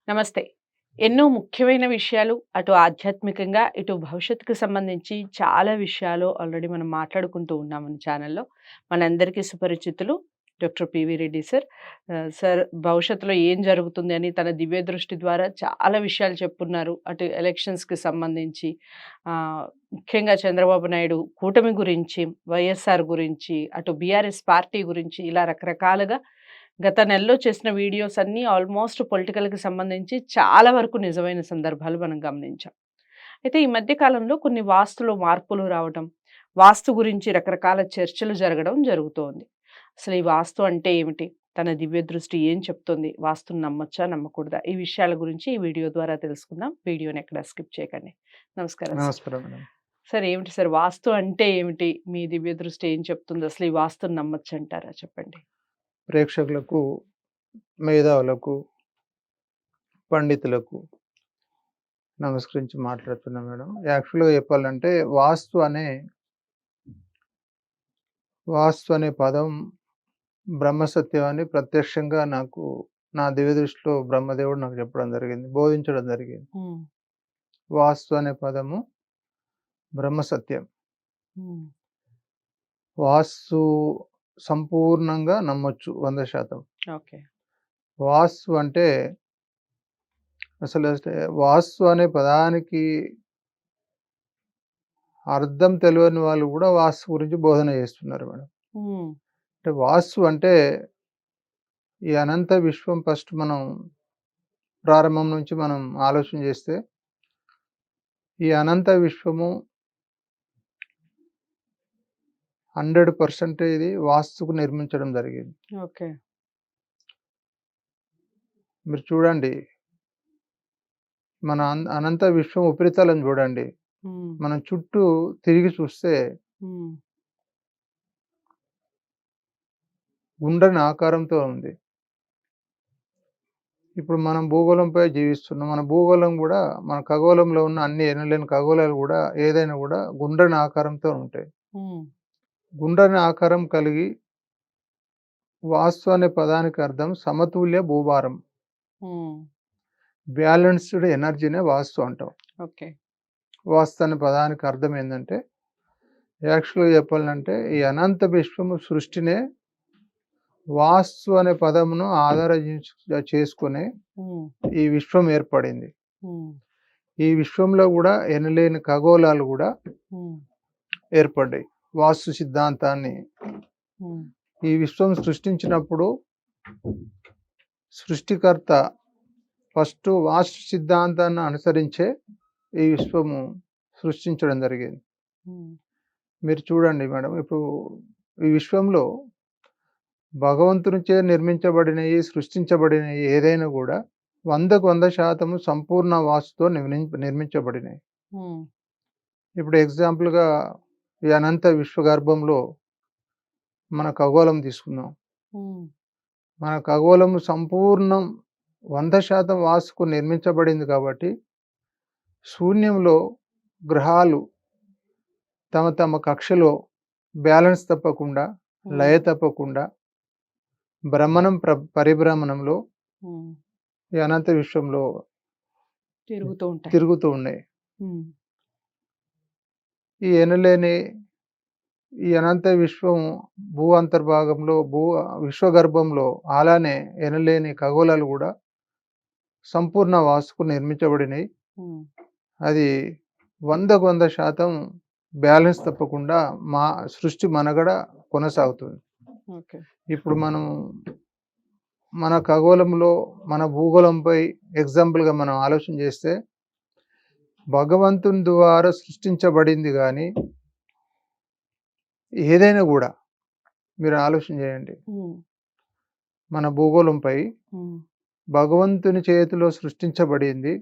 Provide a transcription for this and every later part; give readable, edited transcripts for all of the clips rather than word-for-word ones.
నమస్తే. ఎన్నో ముఖ్యమైన విషయాలు అటు ఆధ్యాత్మికంగా, ఇటు భవిష్యత్తుకు సంబంధించి చాలా విషయాలు ఆల్రెడీ మనం మాట్లాడుకుంటూ ఉన్నాం మన ఛానల్‌లో. మనందరికీ సుపరిచితులు doctor P V Reddy sir. Sir భవిష్యత్తులో ఏం జరుగుతుంది అని తన దివ్య దృష్టి ద్వారా చాలా విషయాలు చెప్పున్నారు. అటు ఎలక్షన్స్‌కి సంబంధించి ముఖ్యంగా చంద్రబాబు నాయుడు కూటమి గురించి, వైఎస్ఆర్ గురించి, అటు బీఆర్ఎస్ పార్టీ గురించి ఇలా రకరకాలుగా గత నెలలో చేసిన వీడియోస్ అన్నీ ఆల్మోస్ట్ పొలిటికల్‌కి సంబంధించి చాలా వరకు నిజమైన సందర్భాలు మనం గమనించాం. అయితే ఈ మధ్య కాలంలో కొన్ని వాస్తులో మార్పులు రావటం, వాస్తు గురించి రకరకాల చర్చలు జరగడం జరుగుతోంది. అసలు ఈ వాస్తు అంటే ఏమిటి? తన దివ్య దృష్టి ఏం చెప్తుంది? వాస్తుని నమ్మొచ్చా? నమ్మకూడదా? ఈ విషయాల గురించి ఈ వీడియో ద్వారా తెలుసుకుందాం. వీడియోని ఎక్కడ స్కిప్ చేయకండి. నమస్కారం సార్. నమస్కారం మేడం. సార్ ఏమిటి సార్ వాస్తు అంటే ఏమిటి? మీ దివ్య దృష్టి ఏం చెప్తుంది? అసలు ఈ వాస్తుని నమ్మొచ్చంటారా? చెప్పండి. ప్రేక్షకులకు, మేధావులకు, పండితులకు నమస్కరించి మాట్లాడుతున్నా మేడం. యాక్చువల్‌గా చెప్పాలంటే వాస్తు అనే పదం బ్రహ్మసత్యం అని ప్రత్యక్షంగా నాకు నా దివ్య దృష్టిలో బ్రహ్మదేవుడు నాకు చెప్పడం జరిగింది. బోధించడం జరిగింది. హ్మ్. వాస్తు అనే పదము బ్రహ్మసత్యం. హ్మ్. వాస్తు సంపూర్ణంగా నమ్మొచ్చు 100%. ఓకే. వాస్తు అంటే వాస్తు అనే పదానికి అర్థం తెలవని వాళ్ళు గూడా వాస్తు గురించి బోధన చేస్తున్నారు మేడం. హ్మ్. అంటే వాస్తు అంటే ఈ అనంత విశ్వం ఫస్ట్ మనం ప్రారంభం నుంచి మనం ఆలోచన చేస్తే, ఈ అనంత విశ్వము 100% ఇది వాస్తుకు నిర్మించడం జరిగింది. ఓకే. మీరు చూడండి, మన అనంత విశ్వం ఉపరితలం చూడండి. హ్మ్. మనం చుట్టూ తిరిగి చూస్తే హ్మ్. గుండ్రని ఆకారంతో ఉంది. ఇప్పుడు మనం భూగోళంపై జీవిస్తున్నాం. మన భూగోళం గూడా మన ఖగోళంలో ఉన్న అన్ని ఎనలేని ఖగోళాలు గూడా ఏదైనా గూడా గుండ్రని ఆకారంతో ఉంటాయి. హ్మ్. గుండ్రని ఆకారం కలిగి వాస్తు అనే పదానికి అర్థం సమతుల్య భూభారం. హ్మ్. బ్యాలెన్స్‌డ్ ఎనర్జీనే వాస్తు అంటాం. ఓకే. వాస్తు అనే పదానికి అర్థం ఏందంటే, యాక్చువల్‌గా చెప్పాలంటే ఈ అనంత విశ్వము సృష్టినే వాస్తు అనే పదమును చేసుకొని హ్మ్. ఈ విశ్వం ఏర్పడింది. హ్మ్. ఈ విశ్వంలో గూడా ఎనలేని ఖగోళాలు గూడా హ్మ్. ఏర్పడ్డాయి. వాస్తు సిద్ధాంతాన్ని హ్మ్. ఈ విశ్వం సృష్టించినప్పుడు సృష్టికర్త ఫస్టు వాస్తు సిద్ధాంతాన్ని అనుసరించే ఈ విశ్వము సృష్టించడం జరిగింది. హ్మ్. మీరు చూడండి మేడం, ఇప్పుడు ఈ విశ్వంలో భగవంతునిచే నిర్మించబడినయి, సృష్టించబడినయి ఏదైనా గూడా 100కు 100% సంపూర్ణ వాస్తుతో నిర్మించబడినయి. హ్మ్. ఇప్పుడు ఎగ్జాంపుల్‌గా ఈ అనంత విశ్వగర్భంలో మన ఖగోళం తీసుకుందాం. హ్మ్. మన ఖగోళం సంపూర్ణం 100% వాస్తుకు నిర్మించబడింది కాబట్టి, శూన్యంలో గ్రహాలు తమ తమ కక్షలో బ్యాలెన్స్ తప్పకుండా, లయ హ్మ్. తప్పకుండా, పరిభ్రమణంలో హ్మ్. ఈ అనంత విశ్వంలో తిరుగుతూ ఉంటాయి. తిరుగుతూ ఉన్నాయి. హ్మ్. ఈ ఎనలేని ఈ అనంత విశ్వం విశ్వగర్భంలో అలానే ఎనలేని ఖగోళాలు గూడా సంపూర్ణ వాస్తుకు నిర్మించబడినయి. హ్మ్. అది 100కు 100% బ్యాలెన్స్ తప్పకుండా సృష్టి మనుగడ కొనసాగుతుంది. ఓకే. ఇప్పుడు మనం మన ఖగోళంలో, మన భూగోళంపై ఎగ్జాంపుల్‌గా మనం ఆలోచన చేస్తే, భగవంతుని ద్వారా సృష్టించబడింది గానీ, ఏదైనా గూడా మీరు ఆలోచన చేయండి. హ్మ్. మన భూగోళంపై హ్మ్. భగవంతుని చేతిలో సృష్టించబడింది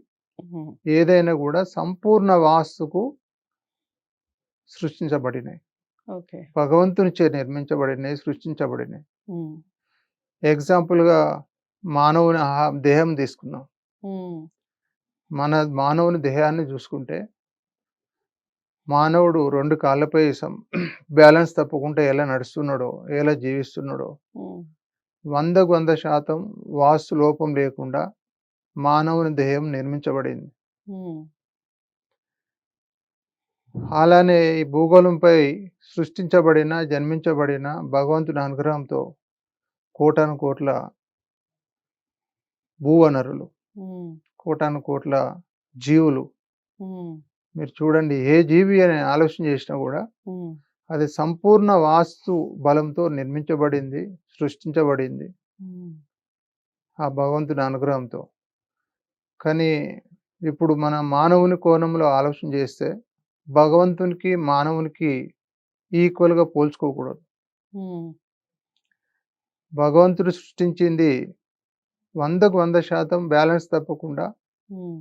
హ్మ్. ఏదైనా గూడా సంపూర్ణ వాస్తుకు సృష్టించబడినయి. ఓకే. భగవంతునిచే నిర్మించబడినయి, సృష్టించబడినయి. హ్మ్. ఎగ్జాంపుల్‌గా మానవుని దేహం తీసుకుందాం. హ్మ్. మన మానవుని దేహాన్ని చూసుకుంటే, మానవుడు 2 కాళ్ళపై బ్యాలెన్స్ తప్పకుండా ఎలా నడుస్తున్నాడో, ఎలా జీవిస్తున్నాడో, హ్మ్. 100కు 100% వాస్తు లోపం లేకుండా మానవుని దేహం నిర్మించబడింది. హ్మ్. అలానే ఈ భూగోళంపై జన్మించబడిన భగవంతుని అనుగ్రహంతో కోటానుకోట్ల భూవనరులు, హ్మ్. కోటానుకోట్ల జీవులు. హ్మ్. మీరు చూడండి, ఏ జీవి అని ఆలోచన చేసినా గూడా హ్మ్. అది సంపూర్ణ వాస్తు బలంతో నిర్మించబడింది, సృష్టించబడింది హ్మ్. ఆ భగవంతుని అనుగ్రహంతో. కానీ ఇప్పుడు మన మానవుని కోణంలో ఆలోచన చేస్తే భగవంతునికి, మానవునికి ఈక్వల్‌గా పోల్చుకోకూడదు. హ్మ్. భగవంతుడు సృష్టించింది 100కు 100% బ్యాలెన్స్ తప్పకుండా హ్మ్.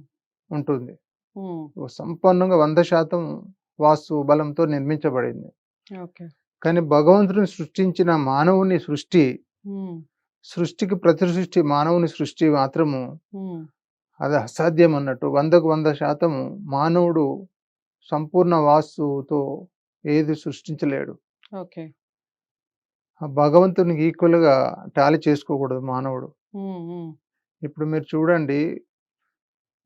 ఉంటుంది. హ్మ్. సంపన్నంగా 100% వాస్తు బలంతో నిర్మించబడింది. ఓకే. కానీ భగవంతుడిని సృష్టించిన మానవుని హ్మ్. సృష్టికి ప్రతి సృష్టి మానవుని సృష్టి మాత్రము హ్మ్. అది అసాధ్యం అన్నట్టు. 100కు 100% మానవుడు సంపూర్ణ వాస్తుతో ఏది సృష్టించలేడు. ఓకే. ఆ భగవంతునికి ఈక్వల్‌గా టాలీ చేసుకోకూడదు మానవుడు. హ్మ్. హ్మ్. ఇప్పుడు మీరు చూడండి,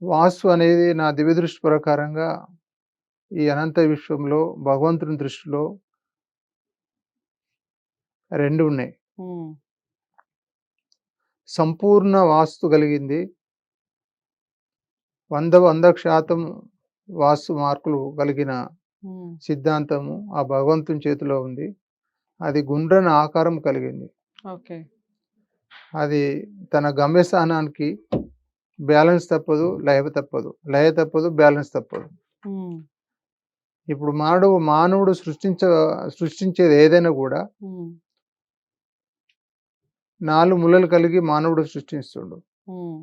వాస్తు అనేది నా దివ్య దృష్టి ప్రకారంగా ఈ అనంత విశ్వంలో భగవంతుని దృష్టిలో 2 ఉన్నాయి. హ్మ్. సంపూర్ణ వాస్తు కలిగింది. 100% వాస్తు మార్కులు కలిగిన హ్మ్. సిద్ధాంతము ఆ భగవంతుని చేతిలో ఉంది. అది గుండ్రని ఆకారం కలిగింది. ఓకే. అది తన గమ్యస్థానానికి బ్యాలెన్స్ తప్పదు, లయ తప్పదు. లయ తప్పదు, బ్యాలెన్స్ తప్పదు. హ్మ్. ఇప్పుడు మానవుడు సృష్టించేది ఏదైనా గూడా హ్మ్. 4 మూలలు కలిగి మానవుడు సృష్టిస్తుండు. హ్మ్.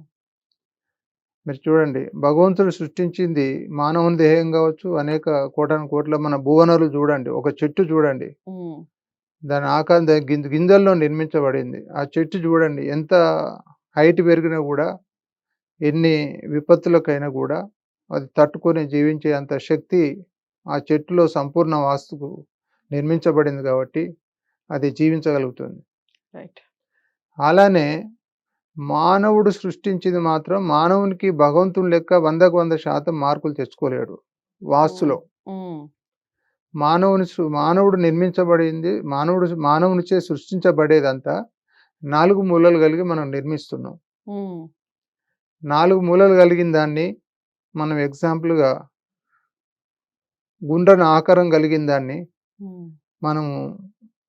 మీరు చూడండి, భగవంతుడు సృష్టించింది మానవుని దేహం గావచ్చు, అనేక కోటాను కోట్ల మన భువనాలు చూడండి. ఒక చెట్టు చూడండి. హ్మ్. దాని ఆకారం గింజల్లో నిర్మించబడింది. ఆ చెట్టు చూడండి, ఎంత హైట్ పెరిగినా గూడా, ఎన్ని విపత్తులకైనా గూడా అది తట్టుకొని జీవించే అంత శక్తి ఆ చెట్టులో సంపూర్ణ వాస్తుకు నిర్మించబడింది గాబట్టి, అది జీవించగలుగుతుంది. రైట్. అలానే మానవుడు సృష్టించింది మాత్రం మానవునికి భగవంతుని లెక్క 100కు 100% మార్కులు తెచ్చుకోలేడు హ్మ్. వాస్తులో. హ్మ్. మానవుడు నిర్మించబడింది, మానవునిచే సృష్టించబడేదంతా 4 మూలలు కలిగి మనం నిర్మిస్తున్నాం. హ్మ్. 4 మూలలు కలిగిన దాన్ని మనం ఎగ్జాంపుల్‌గా గుండ్రని ఆకారం కలిగిన దాన్ని హ్మ్. మనము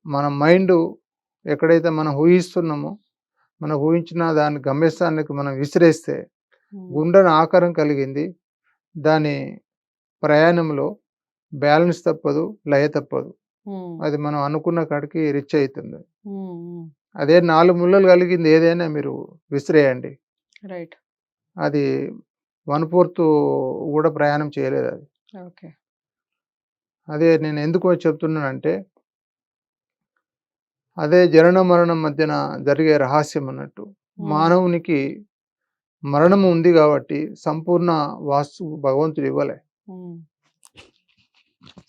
మన మైండు ఎక్కడైతే మనం ఊహిస్తున్నామో, మనం ఊహించిన దాని గమ్యస్థానానికి మనం విసిరేస్తే హ్మ్. గుండ్రని ఆకారం కలిగింది. దాని ప్రయాణంలో బ్యాలెన్స్ తప్పదు, లయ తప్పదు. హ్మ్. అది మనం అనుకున్న కాడికి రీచ్ అయితుంది. హ్మ్. హ్మ్. అదే 4 ముళ్ళలు కలిగింది ఏదైనా మీరు విసిరేయండి. రైట్. అది 1/4 గూడా ప్రయాణం చేయలేదది. ఓకే. అదే నేను ఎందుకో చెప్తున్నానంటే, అదే జనన మరణం మధ్యన జరిగే రహస్యం అన్నట్టు. హ్మ్. మానవునికి మరణం ఉంది గాబట్టి సంపూర్ణ వాస్తు భగవంతుడు ఇవ్వలే. హ్మ్.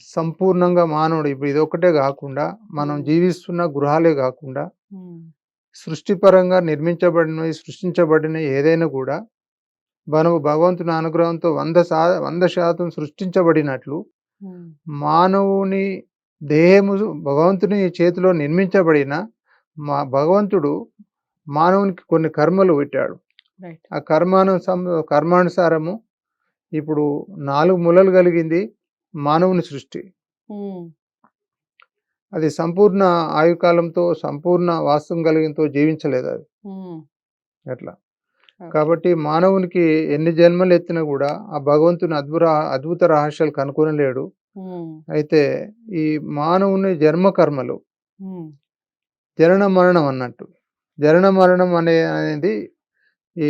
సంపూర్ణంగా మానవుడు ఇప్పుడు ఇదొక్కటే గాకుండా, మనం హ్మ్. జీవిస్తున్న గృహాలే గాకుండా, హ్మ్. సృష్టిపరంగా సృష్టించబడినయి ఏదైనా గూడా, మనము భగవంతుని అనుగ్రహంతో 100% సృష్టించబడినట్లు, హ్మ్. మానవుని దేహము భగవంతుని చేతిలో నిర్మించబడిన భగవంతుడు మానవునికి కొన్ని కర్మలు పెట్టాడు. రైట్. ఆ కర్మానుసారము ఇప్పుడు 4 మూలలు కలిగింది మానవుని సృష్టి. హ్మ్. అది సంపూర్ణ ఆయుకాలంతో, సంపూర్ణ వాస్తవం కలిగినతో జీవించలేదది. హ్మ్. అట్లా. ఓకే. కాబట్టి మానవునికి ఎన్ని జన్మలెత్తినా గూడా ఆ భగవంతుని అద్భుత రహస్యాలు కనుగొనలేడు. హ్మ్. అయితే ఈ మానవుని జన్మ కర్మలు, హ్మ్. జనన మరణం అన్నట్టు. జనన మరణం అనేది ఈ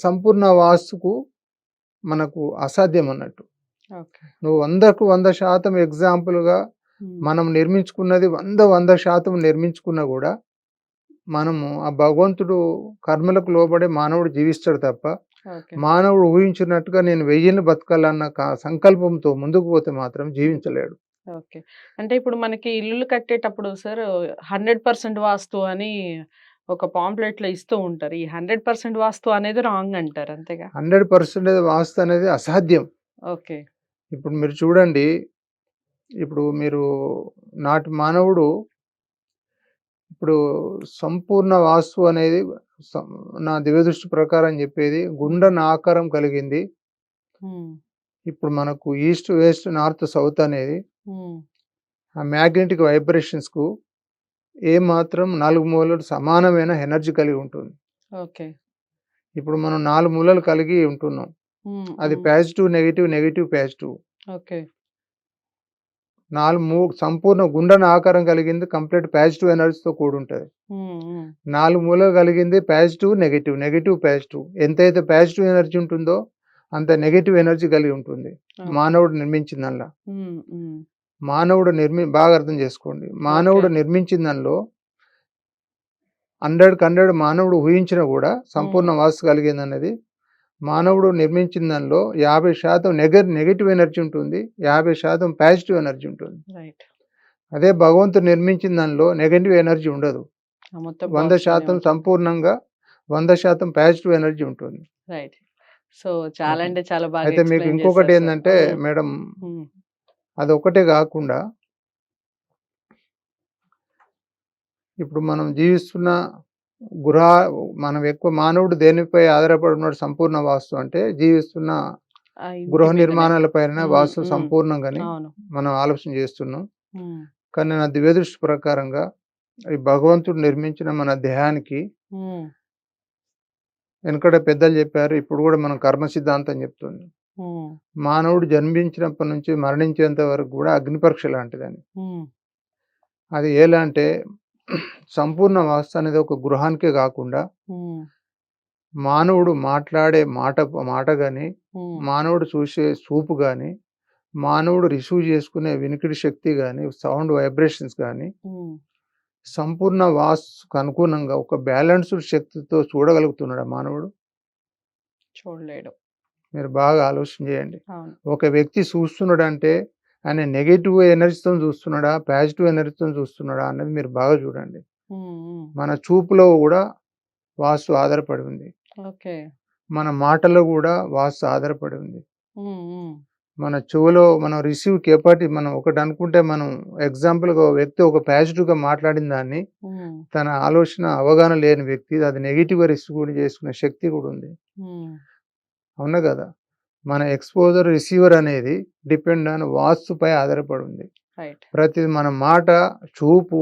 సంపూర్ణ వాస్తుకు మనకు అసాధ్యం అన్నట్టు. ఓకే. నువ్వు 100కు 100% ఎగ్జాంపుల్‌గా హ్మ్. మనం నిర్మించుకున్నది 100% నిర్మించుకున్నా గూడా, మనము ఆ భగవంతుడు కర్మలకు లోబడే మానవుడు జీవిస్తాడు తప్ప, ఓకే. మానవుడు ఊహించినట్టుగా నేను 1000 బతకాలన్న సంకల్పంతో ముందుకు పోతే మాత్రం జీవించలేడు. ఓకే. అంటే ఇప్పుడు మనకి ఇల్లులు కట్టేటప్పుడు సార్ 100% వాస్తు అని ఒక పాంప్లెట్‌లో ఇస్తూ ఉంటారు. ఈ 100% వాస్తు అనేది రాంగ్ అంటారు. అంతేగా? 100% వాస్తు అనేది అసాధ్యం. ఓకే. ఇప్పుడు మీరు చూడండి, ఇప్పుడు మీరు నాటి మానవుడు ఇప్పుడు సంపూర్ణ వాస్తు అనేది సం నా దివ్యదృష్టి ప్రకారం చెప్పేది గుండ్రని ఆకారం కలిగింది. హ్మ్. ఇప్పుడు మనకు ఈస్ట్, వెస్ట్, నార్త్, సౌత్ అనేది హ్మ్. ఆ మ్యాగ్నెటిక్ వైబ్రేషన్స్‌కు ఏమాత్రం 4 మూలలు సమానమైన ఎనర్జీ కలిగి ఉంటుంది. ఓకే. ఇప్పుడు మనం 4 మూలలు కలిగి ఉంటున్నాం. హ్మ్. అది హ్మ్. Positive, negative, negative, positive. Okay. 4 సంపూర్ణ గుండ్రని ఆకారం కలిగింది కంప్లీట్ పాజిటివ్ ఎనర్జీతో కూడుంటది. హ్మ్. హ్మ్. 4 మూలలు కలిగింది పాజిటివ్, నెగెటివ్, నెగెటివ్, పాజిటివ్. ఎంతైతే పాజిటివ్ ఎనర్జీ ఉంటుందో అంత నెగెటివ్ ఎనర్జీ కలిగి ఉంటుంది. ఓకే. మానవుడు నిర్మించిన దానిలో. హ్మ్. హ్మ్. మానవుడు బాగా అర్థం చేసుకోండి. ఓకే. మానవుడు నిర్మించిన దానిలో 100కి 100 మానవుడు ఊహించినా కూడా హ్మ్. సంపూర్ణ వాస్తు కలిగిందనేది మానవుడు నిర్మించిన దానిలో 50% నెగెటివ్ ఎనర్జీ ఉంటుంది. 50% పాజిటివ్ ఎనర్జీ ఉంటుంది. రైట్. అదే భగవంతుడు నిర్మించిన దానిలో నెగెటివ్ ఎనర్జీ ఉండదు. మొత్తం పాజిటివ్‌నే 100% ఉంటుంది. సంపూర్ణంగా 100% పాజిటివ్ ఎనర్జీ ఉంటుంది. రైట్. సో, చాలా ఓకే. అంటే చాలా బాగా అయితే మీకు ఎక్స్‌ప్లెయిన్ ఇంకొకటి చేశారు సార్. ఏందంటే హ్మ్. మేడం, హ్మ్. అదొక్కటే గాకుండా ఇప్పుడు మనం జీవిస్తున్న గృహ మనం ఎక్కువ మానవుడు దేనిపై ఆధారపడి ఉన్నాడు సంపూర్ణ వాస్తు అంటే జీవిస్తున్న ఆ ఇంటి గృహ మీదనే. నిర్మాణాల పైన హ్మ్. వాస్తు హ్మ్. సంపూర్ణంగాని అవును. మనం ఆలోచన చేస్తున్నాం. హ్మ్. కానీ నా దివ్యదృష్టి ప్రకారంగా ఈ భగవంతుడు నిర్మించిన మన దేహానికి హ్మ్. వెనకడ పెద్దలు చెప్పారు. ఇప్పుడు గూడా మనం కర్మ సిద్ధాంతం చెప్తుంది. హ్మ్. మానవుడు జన్మించినప్పటి నుంచి మరణించేంత వరకు గూడా అగ్ని పరీక్ష లాంటిదని. హ్మ్. అది ఎలా అంటే సంపూర్ణ వాస్తు అనేది ఒక గృహానికే గాకుండా హ్మ్. మానవుడు మాట్లాడే మాట గాని, హ్మ్. మానవుడు చూసే చూపు గాని, మానవుడు రిసీవ్ చేసుకునే వినికిడి శక్తి గాని, సౌండ్ వైబ్రేషన్స్ గాని హ్మ్. సంపూర్ణ వాస్తుకు అనుగుణంగా ఒక బ్యాలెన్స్‌డ్ శక్తితో చూడగలుగుతున్నాడా మానవుడు? చూడలేడు. మీరు బాగా ఆలోచన చేయండి. అవును. ఒక వ్యక్తి చూస్తున్నాడంటే ఆయన నెగెటివ్ ఎనర్జీతోని చూస్తున్నాడా? పాజిటివ్ ఎనర్జీతోని చూస్తున్నాడా? అన్నది మీరు బాగా చూడండి. హ్మ్. హ్మ్. మన చూపులో గూడా వాస్తు ఆధారపడి ఉంది. ఓకే. మన మాటలో గూడా వాస్తు ఆధారపడి ఉంది. హ్మ్. హ్మ్. మన చెవులో మనం రిసీవ్ కెపాసిటీ మనం ఒకటనుకుంటే మనం ఎగ్జాంపుల్‌గా ఓ వ్యక్తి ఒక పాజిటివ్‌గా మాట్లాడిన దాన్ని హ్మ్. తన ఆలోచన, అవగాహన లేని వ్యక్తి అది నెగెటివ్‌గా రిసీవ్ కూడా చేసుకునే శక్తి కూడా ఉంది. హ్మ్. అవునా గదా! మన ఎక్స్‌పోజర్, రిసీవర్ అనేది డిపెండ్ ఆన్ వాస్తుపై ఆధారపడి ఉంది. రైట్. ప్రతిది మన మాట, చూపు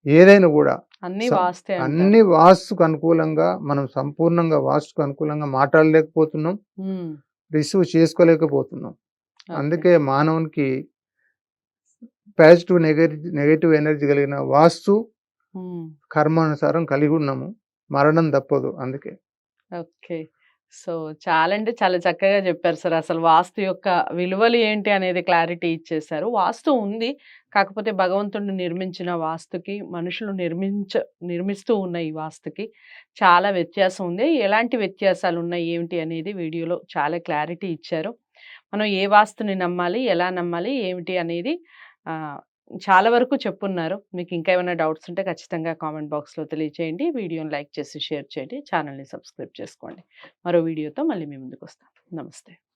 ఏదైనా గూడా అన్నీ సం వాస్తే అంటారు. అన్ని వాస్తుకు అనుకూలంగా మనం సంపూర్ణంగా వాస్తుకు అనుకూలంగా మాట్లాడలేకపోతున్నాం. హ్మ్. రిసీవ్ చేసుకోలేకపోతున్నాం. ఓకే. అందుకే మానవునికి పాజిటివ్, నెగెటివ్ ఎనర్జీ కలిగిన వాస్తు హ్మ్. కర్మానుసారం కలిగి ఉన్నాము. మరణం తప్పదు అందుకే. ఓకే. సో, చాలా అంటే చాలా చక్కగా చెప్పారు సార్. అసలు వాస్తు యొక్క విలువలు ఏంటి అనేది క్లారిటీ ఇచ్చేశారు. వాస్తు ఉంది. కాకపోతే భగవంతుడు నిర్మించిన వాస్తుకి, మనుషులు నిర్మిస్తూ ఉన్న ఈ వాస్తుకి చాలా వ్యత్యాసం ఉంది. ఎలాంటి వ్యత్యాసాలున్నాయి, ఏమిటి అనేది వీడియోలో చాలా క్లారిటీ ఇచ్చారు. మనం ఏ వాస్తుని నమ్మాలి, ఎలా నమ్మాలి, ఏమిటి అనేది ఆహ్, చాలా వరకు చెప్పున్నారు. మీకు ఇంకా ఏమైనా డౌట్స్ ఉంటే ఖచ్చితంగా కామెంట్ బాక్స్‌లో తెలియచేయండి. వీడియోని లైక్ చేసి, షేర్ చేయండి. ఛానెల్‌ని సబ్స్క్రైబ్ చేసుకోండి. మరో వీడియోతో మళ్ళీ మీ ముందుకొస్తాను. నమస్తే.